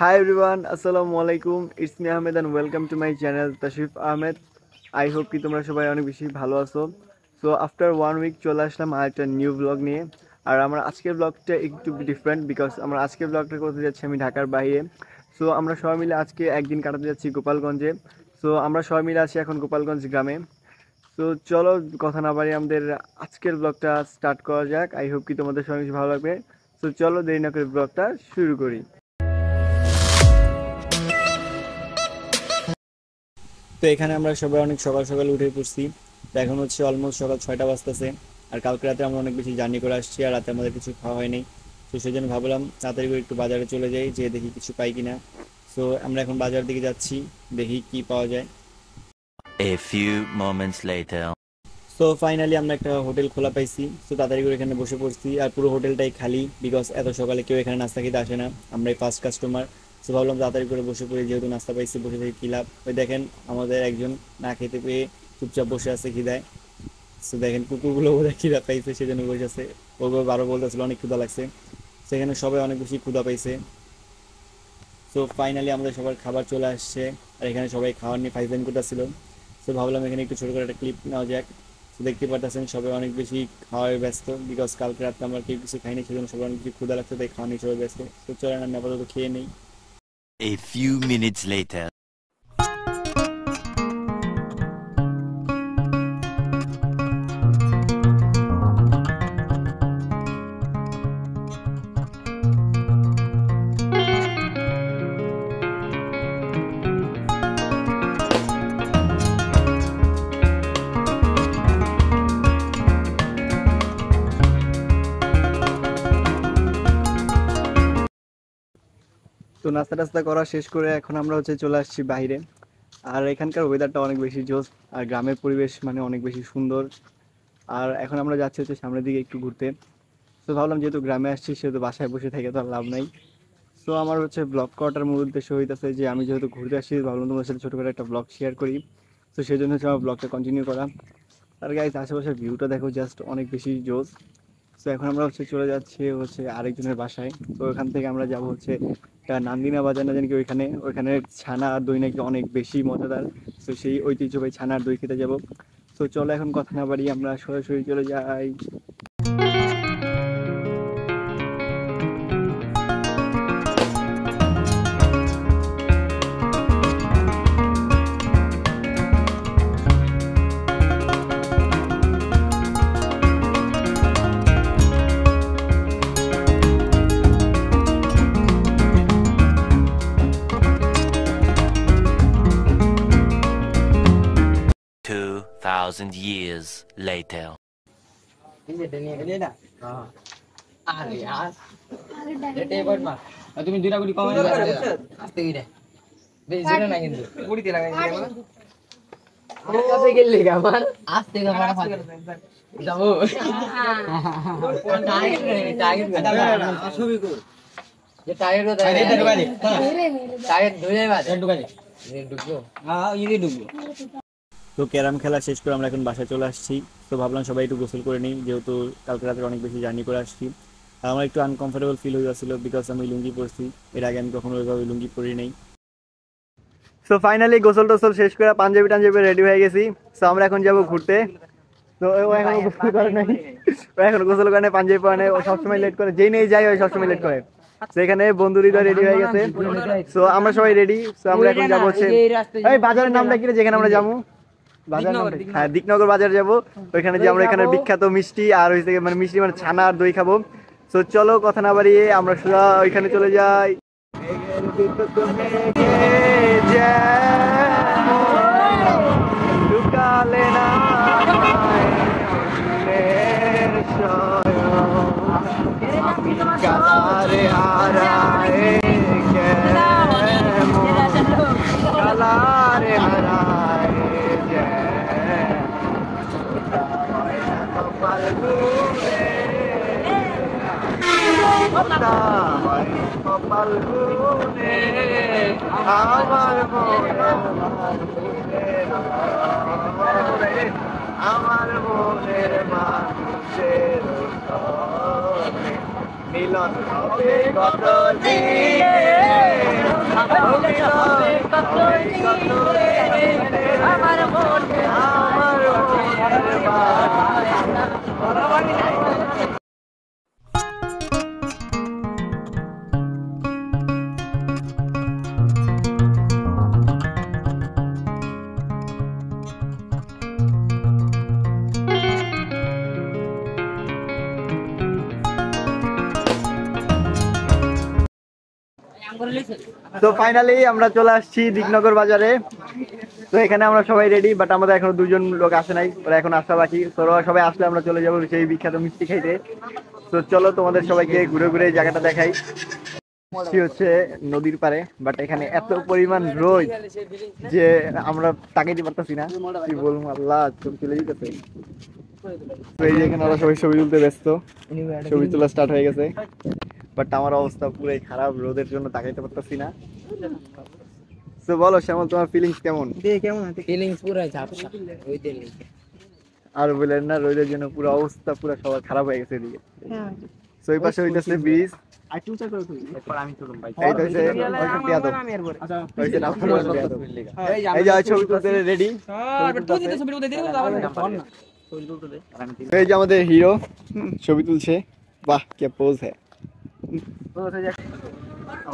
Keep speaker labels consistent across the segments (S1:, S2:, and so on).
S1: Hi everyone, Assalamualaikum. It's me Ahmed and welcome to my channel Tashif Ahmed. I hope কি তোমরা সবাই অনেক বেশি ভালো আছো। সো আফটার 1 উইক চলে আসলাম আর একটা নিউ ব্লগ নিয়ে। আর আমার আজকের ব্লগটা একটু ডিফারেন্ট বিকজ আমার আজকের ব্লগটা করতে যাচ্ছি আমি ঢাকার বাইরে। সো আমরা সবাই মিলে আজকে একদিন কাটাতে যাচ্ছি গোপালগঞ্জে। সো আমরা সবাই মিলে আছি এখন গোপালগঞ্জ গ্রামে। তো চলো কথা না বাড়িয়ে আমাদের আজকের ব্লগটা স্টার্ট করা যাক। আই হোপ কি তোমাদের সবাই বেশি ভালো লাগবে। সো চলো দেরি না করে ব্লগটা শুরু করি। তো এখানে আমরা সবাই অনেক সকাল সকাল উঠে পড়ছি। তো এখন হচ্ছে অলমোস্ট সকাল 6টা বাজতেছে। আর কালকে রাতে আমরা অনেক বেশি জার্নি করে আসছি আর রাতে আমাদের কিছু খাওয়া হয়নি। তো সেই জন্য ভাবলাম তাড়াতাড়ি করে একটু বাজারে চলে যাই, যে দেখি কিছু পাই কিনা। সো আমরা এখন বাজার দিকে যাচ্ছি, দেখি কি পাওয়া যায়।
S2: A few moments later.
S1: So finally আমরা একটা হোটেল খোলা পাইছি। সো তাড়াতাড়ি করে এখানে বসে পড়ছি আর পুরো হোটেলটাই খালি বিকজ এত সকালে কেউ এখানে নাস্তা খেতে আসে না, আমরাই ফার্স্ট কাস্টমার। সো ভাবলাম তাড়াতাড়ি করে বসে পড়ি, যেহেতু নাস্তা পাইছি বসে থেকে কী লাভ। ওই দেখেন আমাদের একজন না খেতে পেয়ে চুপচাপ বসে আছে খিদায়। সো দেখেন কুকুরগুলো বোধহয় খিদা পাইছে সেজন্য বসে আছে। ওগুলো বারো বলতেছিল অনেক ক্ষুধা লাগছে। সেখানে সবাই অনেক বেশি ক্ষুধা পাইছে। সো ফাইনালি আমাদের সবার খাবার চলে আসছে আর এখানে সবাই খাওয়ার নিয়ে ফাইজলাইন করতেছিল। সো ভাবলাম এখানে একটু ছোটো করে একটা ক্লিপ নেওয়া যাক। তো দেখতে পারতেছেন সবাই অনেক বেশি খাওয়ায় ব্যস্ত বিকজ কালকে রাতে আমরা কেউ কিছু খাইনি, সেজন্য সবাই অনেক বেশি ক্ষুধা লাগছে, তাই খাওয়া নিয়ে সবাই ব্যস্ত। তো চলেন আমি আপাতত খেয়ে নেই।
S2: A few minutes later.
S1: তো নাস্তা টাস্তা করা শেষ করে এখন আমরা হচ্ছে চলে আসছি বাইরে। আর এখানকার ওয়েদারটা অনেক বেশি জোস আর গ্রামের পরিবেশ মানে অনেক বেশি সুন্দর। আর এখন আমরা যাচ্ছি হচ্ছে সামনের দিকে একটু ঘুরতে। তো ভাবলাম যেহেতু গ্রামে আসছি সেহেতু বাসায় বসে থেকে তো আর লাভ নাই। সো আমার হচ্ছে ব্লগ করাটার মূল উদ্দেশ্য হইতেছে যে আমি যেহেতু ঘুরতে আসছি ভাবলাম তোমার সাথে ছোটো করে একটা ব্লগ শেয়ার করি। তো সেই জন্য হচ্ছে আমার ব্লগটা কন্টিনিউ করা। আর গাইস আশেপাশের ভিউটা দেখো জাস্ট অনেক বেশি জোস। তো এখন আমরা হচ্ছে চলে যাচ্ছি হচ্ছে আরেকজনের বাসায়। তো ওখান থেকে আমরা যাব হচ্ছে নান্দিনা বাজার না জানি কি, ওইখানে ওইখানে ছানা আর দই নাকি অনেক বেশি মজাদার। তো সেই ঐতিহ্যবাহী ছানা আর দই খেতে যাব। তো চলো এখন কথা না বাড়ি আমরা সরাসরি চলে যাই।
S2: 2,000 years later.
S3: তুমি দুইটা গুলি কম আস্তে গিয়ে বেশি জোরে না কিন্তু গুড়িতে লাগাই দিলে বলো কবে গেলি গামান আস্তে গা বড় ফাল যাবো টার্গেট ছবি কো যে টার্গেট তো টার্গেট ধরে বাজে ঢুকাই ঢুকবো হ্যাঁ ইদি ঢুকবো।
S1: তো ক্যারাম খেলা শেষ করে আমরা এখন বাসায় চলে আসছি। তো ভাবলাম সবাই একটু গোসল করে নিই, যেহেতু কালকে রাতে অনেক বেশি জার্নি করে আসছি। আর আমার একটু আনকমফোর্টেবল ফিল হয়ে যাচ্ছিলো বিকজ আমি লুঙ্গি পরছি, এর আগে আমি কখনো ওইভাবে লুঙ্গি পরি নাই। সো ফাইনালি গোসল টোসল শেষ করে পাঞ্জাবি টাঞ্জাবি রেডি হয়ে গেছি। সো আমরা এখন যাবো ঘুরতে। তো ও এখনো গোসল করে নাই, ও এখন গোসল করে নাই, পাঞ্জাবি পরে নাই, ও সবসময় লেট করে, যেই নেই যাই ওই সবসময় লেট করে। সেখানে বন্ধুরিরা রেডি হয়ে গেছে। সো আমরা সবাই রেডি। সো আমরা এখন যাবো হচ্ছে এই বাজারের নামটা কি যেখানে আমরা যাবো, বাজার হ্যাঁ দিকনগর বাজার যাবো। ওইখানে যে আমরা এখানে বিখ্যাত মিষ্টি আর হয়েছে মানে মিষ্টি মানে ছানা আর দই খাবো। তো চলো কথা না বাড়িয়ে আমরা সোজা ওইখানে চলে যাই। আমার মনের মানুষের মিলন হবে কত দিনে, মিলন হবে কত দিনে, আমার মনে তো ফাইনালি আমরা চলে আসছি দিকনগর বাজারে। তো এখানে আমরা সবাই রেডি, বাট আমাদের এখনো দুজন লোক আসে নাই, ওরা এখন আসা বাকি। তো ওরা সবাই আসলে আমরা চলে যাবো সেই বিখ্যাত মিষ্টি খাইতে। তো চলো তোমাদের সবাইকে ঘুরে ঘুরে এই জায়গাটা দেখাই। হচ্ছে নদীর পারে, বাট এখানে এত পরিমাণ রোদ যে আমরা তাকাইতে পারতাছি না, কি বলবো, আল্লাহ চোখ চলে যেতেছে। তো এই যে এখানে ওরা সবাই ছবি তুলতে ব্যস্ত, ছবি তোলা স্টার্ট হয়ে গেছে, বাট আমার অবস্থা পুরাই খারাপ, রোদের জন্য তাকাইতে পারতাছি না। তো বলো শ্যামল, তোমার ফিলিংস কেমন?
S3: ফিলিংস পুরো ঝাপসা ওইদের লিগে।
S1: আর বললেন না, রোদের জন্য পুরো অবস্থা পুরো সবার খারাপ হয়ে গেছে এদিকে। তো এই পাশে হইতেছে ব্রিজ, এই তো হচ্ছে ওইটা পেয়াদব। ওইটা নাম হলো পেয়াদব। এই যে ছবি তুলতে রেডি, এই যে আমাদের হিরো ছবি তুলছে, বাহ কি পোজ হ্যায়।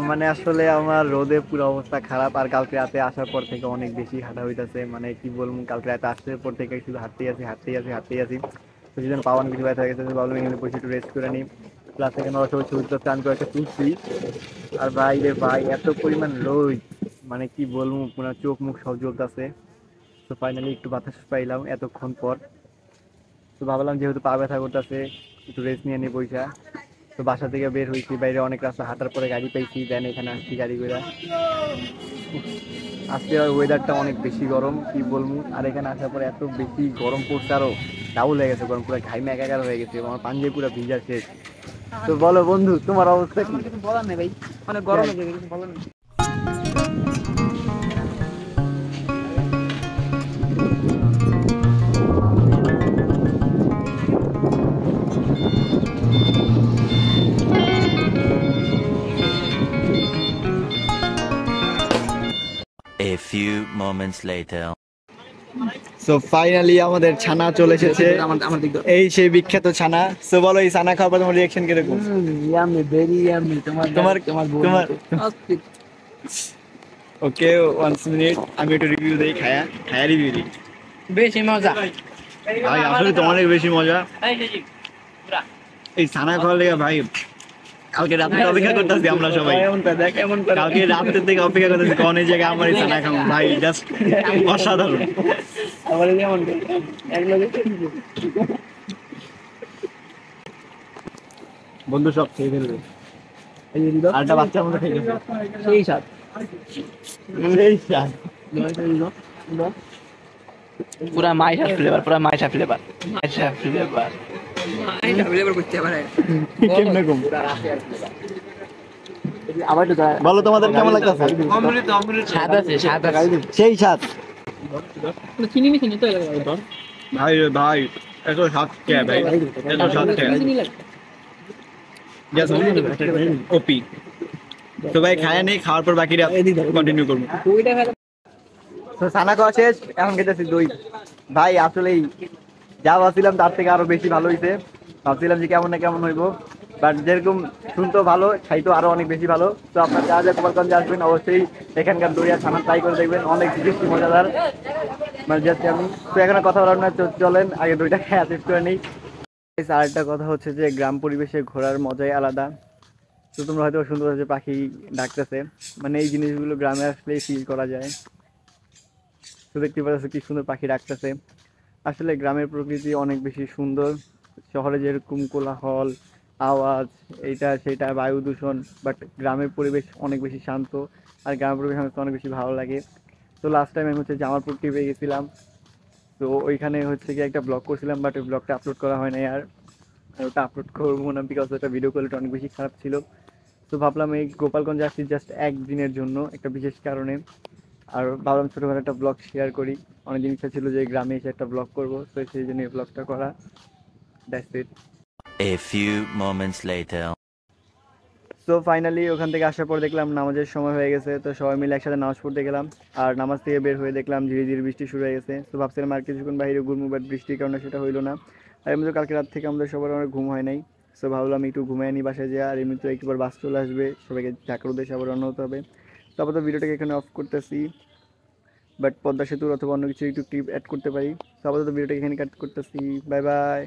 S1: মানে আসলে আমার রোদে পুরো অবস্থা খারাপ, আর কালকে রাতে আসার পর থেকে অনেক বেশি হাঁটা হইতাছে, মানে কি বলবো, কালকে রাতে আসার পর থেকে শুধু হাঁটতেই আছি। তো সেজন্য পাওয়ান কিছু ব্যথা হয়ে গেছে, ভাবলাম এখানে বসে একটু রেস্ট করে নিই। প্লাস এখানে ওরা সবাই ছবি তুলতে, আমি কয়েকটা তুলছি। আর ভাই রে ভাই, এত পরিমাণ রোদ, মানে কি বলবো, পুরো চোখ মুখ সব জ্বলতেছে। তো ফাইনালি একটু বাতাস পাইলাম এতক্ষণ পর। তো ভাবলাম যেহেতু পা ব্যথা করতেছে, একটু রেস্ট নিয়ে নিই বইসা। তো বাসা থেকে বের হয়েছি, বাইরে অনেক রাস্তা হাঁটার পরে গাড়ি পাইছি, দেন এখানে আসছি গাড়ি করে। আজকে ওয়েদারটা অনেক বেশি গরম, কি বলবো। আর এখানে আসার পরে এত বেশি গরম পড়ছে, আরো ডাউল হয়ে গেছে গরম, পুরো ঘাইমে একাকার হয়ে গেছে, আমার পাঞ্জাবি পুরো ভিজা শেষ। তো বলো বন্ধু, তোমার অবস্থা কি?
S3: কিছু বলার নেই ভাই, অনেক গরম হয়ে গেছে, কিছু বলার নেই।
S2: A few moments later.
S1: So finally আমাদের ছানা চলে এসেছে, এই সেই বিখ্যাত ছানা। সো বলো, এই ছানা খাওয়ার পর তোমার রিঅ্যাকশন কিরকম?
S3: Yummy, very yummy. তোমার
S1: ওকে, 1 মিনিট, আমি একটু রিভিউ দেই, খায়া রিভিউ দিই।
S3: বেশি মজা
S1: ভাই আসলে তো অনেক বেশি মজা এই ছানা খাওয়ার লেগে। ভাই কালকে রাত থেকে অপেক্ষা করতেছি আমরা সবাই, কালকে রাত থেকে অপেক্ষা করতেছি কোন জায়গায় আমার এই ছানা খাবো। ভাই জাস্ট অসাধারণ। বন্ধু সব খেয়ে ফেলবে, আরেকটা বাচ্চার মতো খেয়ে ফেলবে।
S3: সেই স্বাদ। পুরা মাইশা ফ্লেভার, করতে পারে।
S1: বলো তোমাদের কেমন লাগতেছে?
S3: স্বাদ আছে, স্বাদ আছে,
S1: সেই স্বাদ।
S3: চিনি মিশিয়ে তো
S1: ভাই রে ভাই, এত স্বাদ কে ভাই, এত স্বাদ কে জাস্ট ওপি। তো ভাই খায়া নেই, খাওয়ার পর বাকিরা কন্টিনিউ করবো। তো ছানা খাওয়া শেষ, এখন খেতেছি দই। ভাই আসলেই যা ভাবছিলাম তার থেকে আরো বেশি ভালো হয়েছে। ভাবছিলাম যে কেমন না কেমন হইবো, বাট যেরকম শুনতো ভালো, খাইতো আরো অনেক বেশি ভালো। তো আপনার যা যা গোপালগঞ্জে আসবেন অবশ্যই এখানকার দই আর ছানা ট্রাই করে দেখবেন, অনেক বেশি মজাদার। মানে যাচ্ছি আমি, তো এখানে কথা বলার না, চলেন আগে দইটা খেয়ে টেস্ট করে নিই। আরেকটা কথা হচ্ছে যে গ্রাম পরিবেশে ঘোরার মজাই আলাদা। তো তোমরা হয়তো সুন্দর হচ্ছে পাখি ডাকতেছে, মানে এই জিনিসগুলো গ্রামে আসলেই ফিল করা যায়। তো দেখতে পাচ্ছ কি সুন্দর পাখি ডাকতেছে। আসলে গ্রামের প্রকৃতি অনেক বেশি সুন্দর। শহরে যেরকম কোলাহল, আওয়াজ, এইটা সেটা, বায়ু দূষণ, বাট গ্রামের পরিবেশ অনেক বেশি শান্ত। আর গ্রামের পরিবেশ আমার অনেক বেশি ভালো লাগে। তো লাস্ট টাইম আমি হচ্ছে জামালপুর ট্রিপে গেছিলাম, তো ওইখানে হচ্ছে কি একটা ব্লগ করছিলাম, বাট ওই ব্লগটা আপলোড করা হয় না। আর ওটা আপলোড করবো না, বিকজ ওটা ভিডিও কোয়ালিটি অনেক বেশি খারাপ ছিল। তো ভাবলাম এই গোপালগঞ্জে আসছি জাস্ট একদিনের জন্য, একটা বিশেষ কারণে। আর ভাবলাম ছোটোখাটো একটা ব্লগ শেয়ার করি, অনেকদিন ইচ্ছা ছিল যে গ্রামে এসে একটা ব্লগ করবো, তো সেই জন্য এই ব্লগটা করা। That's it.
S2: A few moments later.
S1: তো ফাইনালি ওখান থেকে আসার পর দেখলাম নামাজের সময় হয়ে গেছে, তো সবাই মিলে একসাথে নামাজ পড়তে গেলাম। আর নামাজ থেকে বের হয়ে দেখলাম ধীরে ধীরে বৃষ্টি শুরু হয়ে গেছে। তো ভাবছিলাম আর কিছুক্ষণ বাইরে ঘুরবো, বাট বৃষ্টির কারণে সেটা হইলো না। আর এমনি কালকে রাত থেকে আমাদের সবার অনেক ঘুম হয় নাই। সো ভাবলাম একটু ঘুমিয়ে নিই বাসায় যাই, আর এমনি তো একবার বাস চলে আসবে, সবাইকে ঢাকার উদ্দেশ্যে আবার রওনা হতে হবে। তো আপাতত ভিডিওটাকে এখানে অফ করতেছি, বাট পদ্মা সেতুর অথবা অন্য কিছু একটু ক্লিপ অ্যাড করতে পারি। তো আপাতত ভিডিওটাকে এখানে কাট করতেছি। Bye bye.